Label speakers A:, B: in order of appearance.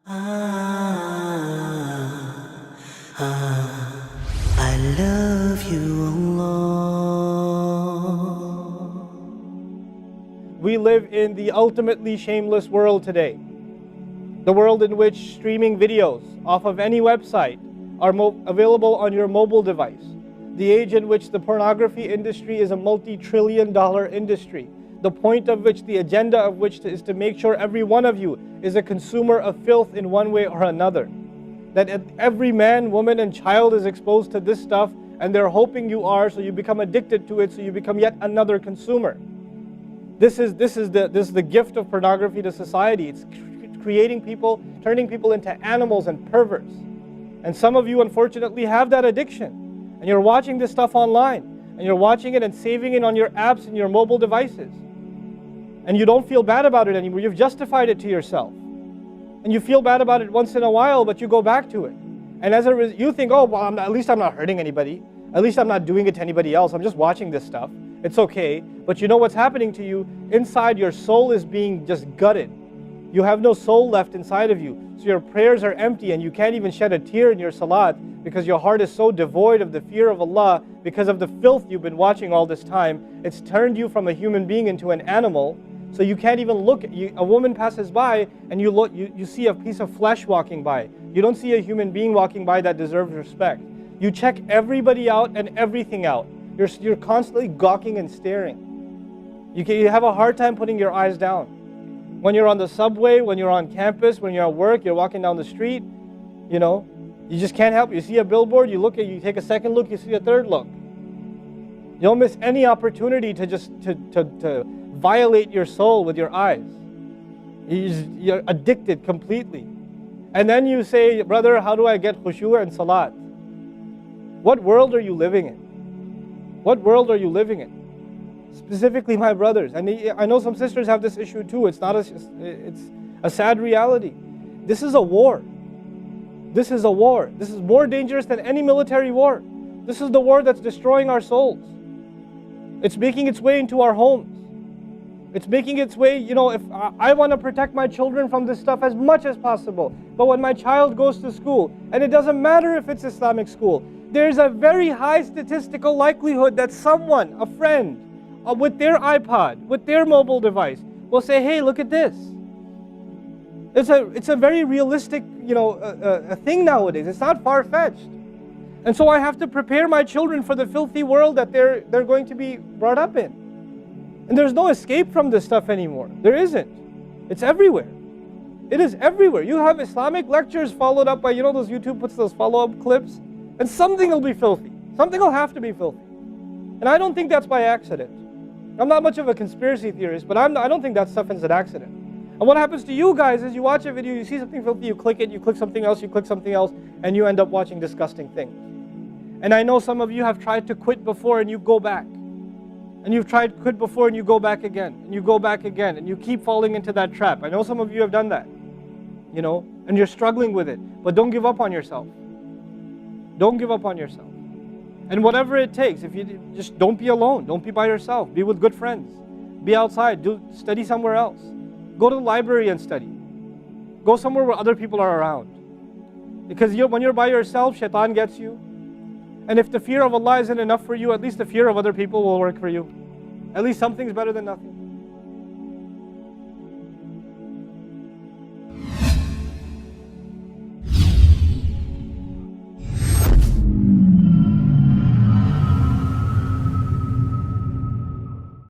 A: I love you, Allah.
B: We live in the ultimately shameless world today. The world in which streaming videos off of any website are available on your mobile device. The age in which the pornography industry is a multi-trillion-dollar industry. The point of which, the agenda of which is to make sure every one of you is a consumer of filth in one way or another. That every man, woman, and child is exposed to this stuff, and they're hoping you are, so you become addicted to it, so you become yet another consumer. This is the gift of pornography to society. It's creating people, turning people into animals and perverts. And some of you unfortunately have that addiction. And you're watching this stuff online. And you're watching it and saving it on your apps and your mobile devices. And you don't feel bad about it anymore. You've justified it to yourself. And you feel bad about it once in a while, but you go back to it. And as you think, oh, well, at least I'm not hurting anybody. At least I'm not doing it to anybody else. I'm just watching this stuff. It's okay. But you know what's happening to you? Inside, your soul is being just gutted. You have no soul left inside of you. So your prayers are empty and you can't even shed a tear in your salat because your heart is so devoid of the fear of Allah because of the filth you've been watching all this time. It's turned you from a human being into an animal. So you can't even look. A woman passes by and you see a piece of flesh walking by. You don't see a human being walking by that deserves respect. You check everybody out and everything out. You're constantly gawking and staring. You have a hard time putting your eyes down. When you're on the subway, when you're on campus, when you're at work, you're walking down the street, you just can't help it. You see a billboard, you take a second look, you see a third look. You don't miss any opportunity to just to violate your soul with your eyes. You're addicted completely. And then you say, brother, how do I get khushu' and salat? What world are you living in? What world are you living in? Specifically my brothers. And I know some sisters have this issue too. It's a sad reality. This is a war. This is a war. This is more dangerous than any military war. This is the war that's destroying our souls. It's making its way into our homes. It's making its way, if I want to protect my children from this stuff as much as possible. But when my child goes to school, and it doesn't matter if it's Islamic school, there's a very high statistical likelihood that someone, a friend, with their iPod, with their mobile device, will say, hey, look at this. It's a very realistic, a thing nowadays. It's not far-fetched. And so I have to prepare my children for the filthy world that they're going to be brought up in. And there's no escape from this stuff anymore. There isn't. It's everywhere. It is everywhere. You have Islamic lectures followed up by, those YouTube puts those follow-up clips, and something will be filthy. Something will have to be filthy. And I don't think that's by accident. I'm not much of a conspiracy theorist, but I don't think that stuff is an accident. And what happens to you guys is you watch a video, you see something filthy, you click it, you click something else, and you end up watching disgusting things. And I know some of you have tried to quit before and you go back. And you've tried to quit before and you go back again. And you go back again. And you keep falling into that trap. I know some of you have done that. And you're struggling with it. But don't give up on yourself. Don't give up on yourself. And whatever it takes, if you just don't be alone. Don't be by yourself. Be with good friends. Be outside. Study somewhere else. Go to the library and study. Go somewhere where other people are around. Because when you're by yourself, shaitan gets you. And if the fear of Allah isn't enough for you, at least the fear of other people will work for you. At least something's better than nothing.